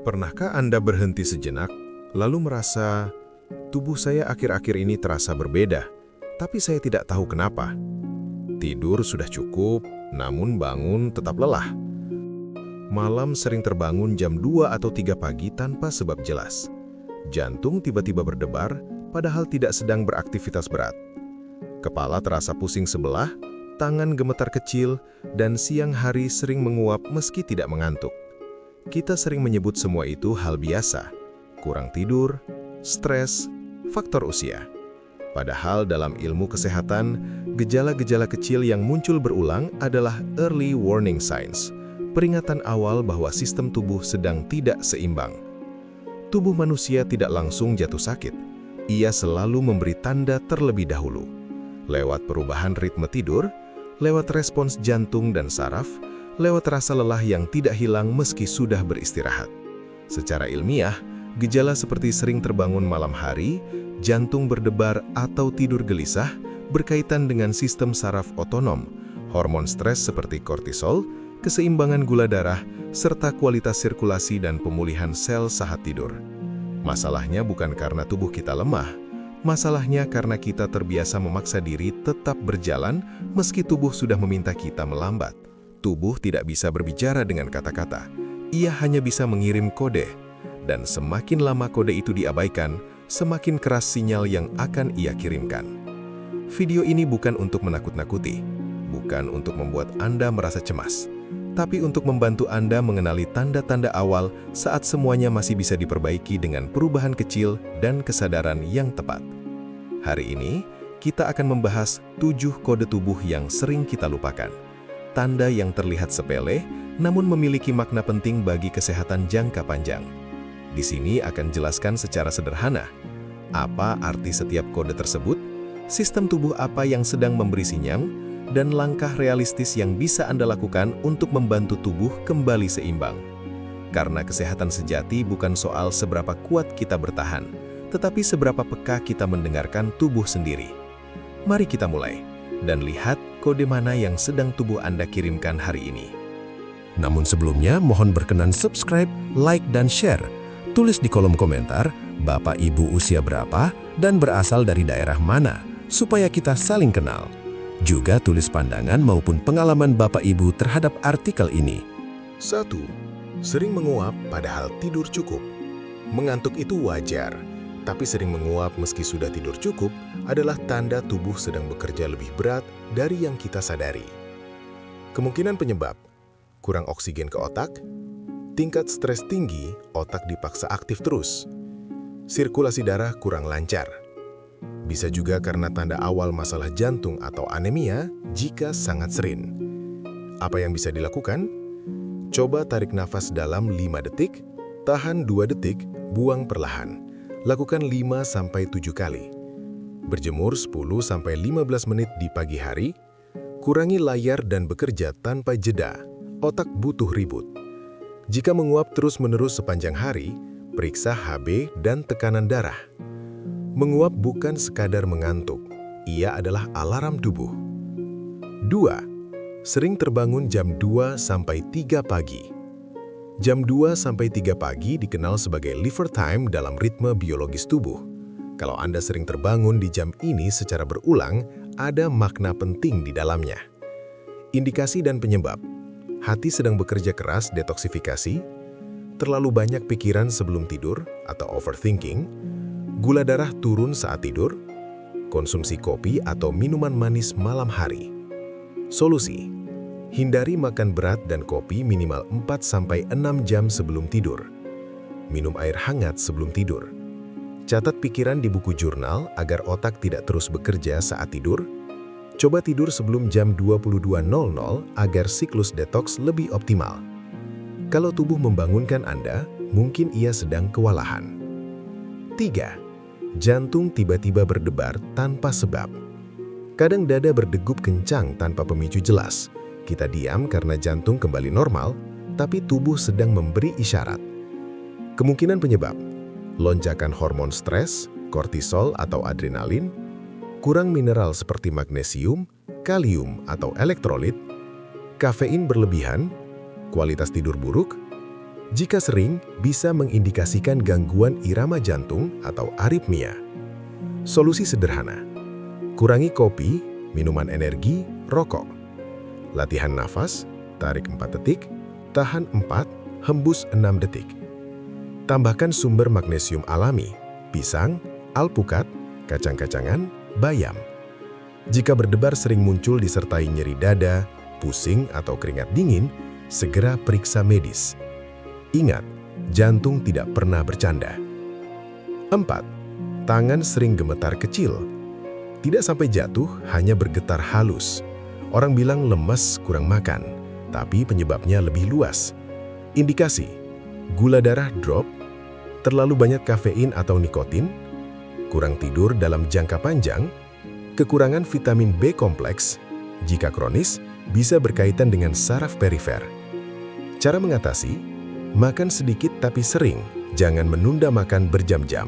Pernahkah Anda berhenti sejenak, lalu merasa, tubuh saya akhir-akhir ini terasa berbeda, tapi saya tidak tahu kenapa? Tidur sudah cukup, namun bangun tetap lelah. Malam sering terbangun jam 2 atau 3 pagi tanpa sebab jelas. Jantung tiba-tiba berdebar, padahal tidak sedang beraktivitas berat. Kepala terasa pusing sebelah, tangan gemetar kecil, dan siang hari sering menguap meski tidak mengantuk. Kita sering menyebut semua itu hal biasa, kurang tidur, stres, faktor usia. Padahal dalam ilmu kesehatan, gejala-gejala kecil yang muncul berulang adalah early warning signs, peringatan awal bahwa sistem tubuh sedang tidak seimbang. Tubuh manusia tidak langsung jatuh sakit, ia selalu memberi tanda terlebih dahulu. Lewat perubahan ritme tidur, lewat respons jantung dan saraf, lewat rasa lelah yang tidak hilang meski sudah beristirahat. Secara ilmiah, gejala seperti sering terbangun malam hari, jantung berdebar atau tidur gelisah berkaitan dengan sistem saraf otonom, hormon stres seperti kortisol, keseimbangan gula darah, serta kualitas sirkulasi dan pemulihan sel saat tidur. Masalahnya bukan karena tubuh kita lemah, masalahnya karena kita terbiasa memaksa diri tetap berjalan meski tubuh sudah meminta kita melambat. Tubuh tidak bisa berbicara dengan kata-kata, ia hanya bisa mengirim kode. Dan semakin lama kode itu diabaikan, semakin keras sinyal yang akan ia kirimkan. Video ini bukan untuk menakut-nakuti, bukan untuk membuat Anda merasa cemas, tapi untuk membantu Anda mengenali tanda-tanda awal saat semuanya masih bisa diperbaiki dengan perubahan kecil dan kesadaran yang tepat. Hari ini, kita akan membahas 7 kode tubuh yang sering kita lupakan. Tanda yang terlihat sepele, namun memiliki makna penting bagi kesehatan jangka panjang. Di sini akan jelaskan secara sederhana, apa arti setiap kode tersebut, sistem tubuh apa yang sedang memberi sinyal, dan langkah realistis yang bisa Anda lakukan untuk membantu tubuh kembali seimbang. Karena kesehatan sejati bukan soal seberapa kuat kita bertahan, tetapi seberapa peka kita mendengarkan tubuh sendiri. Mari kita mulai, dan lihat kode mana yang sedang tubuh Anda kirimkan hari ini. Namun sebelumnya, mohon berkenan subscribe, like, dan share. Tulis di kolom komentar, Bapak Ibu usia berapa dan berasal dari daerah mana, supaya kita saling kenal. Juga tulis pandangan maupun pengalaman Bapak Ibu terhadap artikel ini. 1. Sering menguap padahal tidur cukup. Mengantuk itu wajar, tapi sering menguap meski sudah tidur cukup adalah tanda tubuh sedang bekerja lebih berat dari yang kita sadari. Kemungkinan penyebab: kurang oksigen ke otak, tingkat stres tinggi, otak dipaksa aktif terus, sirkulasi darah kurang lancar. Bisa juga karena tanda awal masalah jantung atau anemia jika sangat sering. Apa yang bisa dilakukan? Coba tarik nafas dalam 5 detik, tahan 2 detik, buang perlahan. Lakukan 5-7 kali. Berjemur 10-15 menit di pagi hari. Kurangi layar dan bekerja tanpa jeda. Otak butuh ribut. Jika menguap terus-menerus sepanjang hari, periksa HB dan tekanan darah. Menguap bukan sekadar mengantuk, ia adalah alarm tubuh. 2. Sering terbangun jam 2-3 pagi. Jam 2-3 pagi dikenal sebagai liver time dalam ritme biologis tubuh. Kalau Anda sering terbangun di jam ini secara berulang, ada makna penting di dalamnya. Indikasi dan penyebab: hati sedang bekerja keras detoksifikasi, terlalu banyak pikiran sebelum tidur atau overthinking, gula darah turun saat tidur, konsumsi kopi atau minuman manis malam hari. Solusi: hindari makan berat dan kopi minimal 4-6 jam sebelum tidur. Minum air hangat sebelum tidur. Catat pikiran di buku jurnal agar otak tidak terus bekerja saat tidur. Coba tidur sebelum jam 22.00 agar siklus detoks lebih optimal. Kalau tubuh membangunkan Anda, mungkin ia sedang kewalahan. 3. Jantung tiba-tiba berdebar tanpa sebab. Kadang dada berdegup kencang tanpa pemicu jelas. Kita diam karena jantung kembali normal, tapi tubuh sedang memberi isyarat. Kemungkinan penyebab: lonjakan hormon stres, kortisol atau adrenalin, kurang mineral seperti magnesium, kalium atau elektrolit, kafein berlebihan, kualitas tidur buruk, Jika sering, bisa mengindikasikan gangguan irama jantung atau aritmia. Solusi sederhana: kurangi kopi, minuman energi, rokok. Latihan nafas, tarik 4 detik, tahan 4, hembus 6 detik. Tambahkan sumber magnesium alami, pisang, alpukat, kacang-kacangan, bayam. Jika berdebar sering muncul disertai nyeri dada, pusing, atau keringat dingin, segera periksa medis. Ingat, jantung tidak pernah bercanda. 4. Tangan sering gemetar kecil. Tidak sampai jatuh, hanya bergetar halus. Orang bilang lemes kurang makan, tapi penyebabnya lebih luas. Indikasi: gula darah drop, terlalu banyak kafein atau nikotin, kurang tidur dalam jangka panjang, kekurangan vitamin B kompleks. Jika kronis, bisa berkaitan dengan saraf perifer. Cara mengatasi: makan sedikit tapi sering, jangan menunda makan berjam-jam.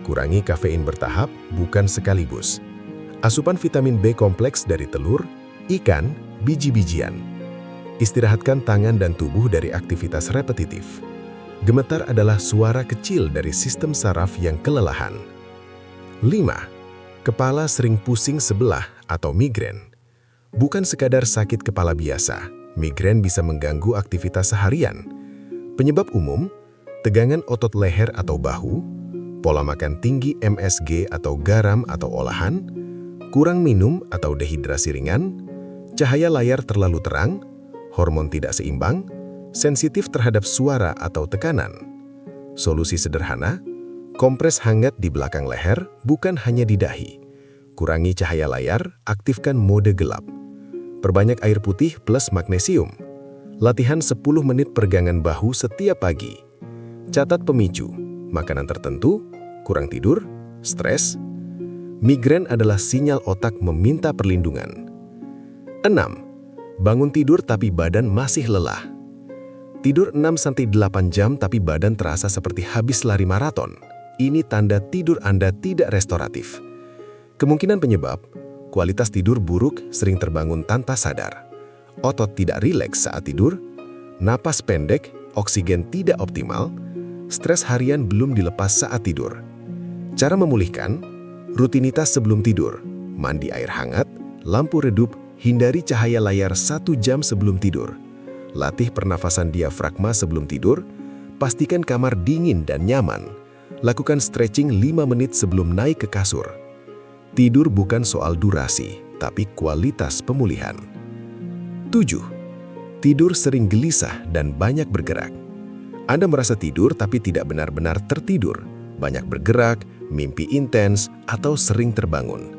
Kurangi kafein bertahap, bukan sekaligus. Asupan vitamin B kompleks dari telur, ikan, biji-bijian. Istirahatkan tangan dan tubuh dari aktivitas repetitif. Gemetar adalah suara kecil dari sistem saraf yang kelelahan. 5. Kepala sering pusing sebelah atau migrain. Bukan sekadar sakit kepala biasa, migrain bisa mengganggu aktivitas seharian. Penyebab umum: tegangan otot leher atau bahu, pola makan tinggi MSG atau garam atau olahan, kurang minum atau dehidrasi ringan, cahaya layar terlalu terang, hormon tidak seimbang, sensitif terhadap suara atau tekanan. Solusi sederhana: kompres hangat di belakang leher, bukan hanya di dahi. Kurangi cahaya layar, aktifkan mode gelap. Perbanyak air putih plus magnesium. Latihan 10 menit peregangan bahu setiap pagi. Catat pemicu: makanan tertentu, kurang tidur, stres. Migrain adalah sinyal otak meminta perlindungan. 6. Bangun tidur tapi badan masih lelah. Tidur 6-8 jam tapi badan terasa seperti habis lari maraton. Ini tanda tidur Anda tidak restoratif. Kemungkinan penyebab: kualitas tidur buruk, sering terbangun tanpa sadar. Otot tidak rileks saat tidur, napas pendek, oksigen tidak optimal, stres harian belum dilepas saat tidur. Cara memulihkan: rutinitas sebelum tidur, mandi air hangat, lampu redup, hindari cahaya layar 1 jam sebelum tidur. Latih pernafasan diafragma sebelum tidur, pastikan kamar dingin dan nyaman. Lakukan stretching 5 menit sebelum naik ke kasur. Tidur bukan soal durasi, tapi kualitas pemulihan. 7. Tidur sering gelisah dan banyak bergerak. Anda merasa tidur tapi tidak benar-benar tertidur, banyak bergerak, mimpi intens, atau sering terbangun.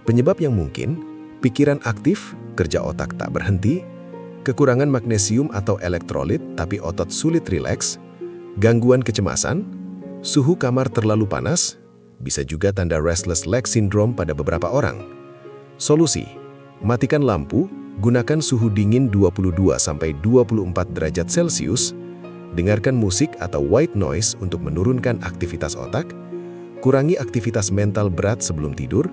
Penyebab yang mungkin: pikiran aktif, kerja otak tak berhenti, kekurangan magnesium atau elektrolit tapi otot sulit rileks, gangguan kecemasan, suhu kamar terlalu panas, bisa juga tanda restless leg syndrome pada beberapa orang. Solusi: matikan lampu, gunakan suhu dingin 22-24 derajat Celcius, dengarkan musik atau white noise untuk menurunkan aktivitas otak, kurangi aktivitas mental berat sebelum tidur,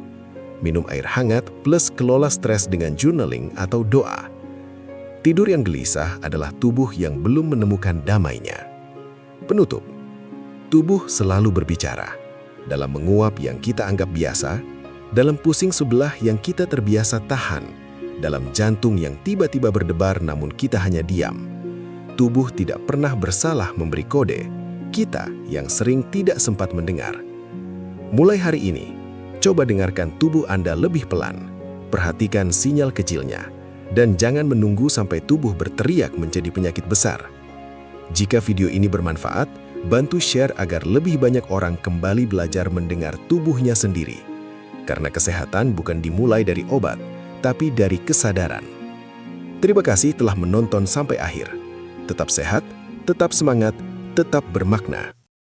minum air hangat plus kelola stres dengan journaling atau doa. Tidur yang gelisah adalah tubuh yang belum menemukan damainya. Penutup: tubuh selalu berbicara. Dalam menguap yang kita anggap biasa, dalam pusing sebelah yang kita terbiasa tahan, dalam jantung yang tiba-tiba berdebar namun kita hanya diam. Tubuh tidak pernah bersalah memberi kode, kita yang sering tidak sempat mendengar. Mulai hari ini, coba dengarkan tubuh Anda lebih pelan. Perhatikan sinyal kecilnya, dan jangan menunggu sampai tubuh berteriak menjadi penyakit besar. Jika video ini bermanfaat, bantu share agar lebih banyak orang kembali belajar mendengar tubuhnya sendiri. Karena kesehatan bukan dimulai dari obat, tapi dari kesadaran. Terima kasih telah menonton sampai akhir. Tetap sehat, tetap semangat, tetap bermakna.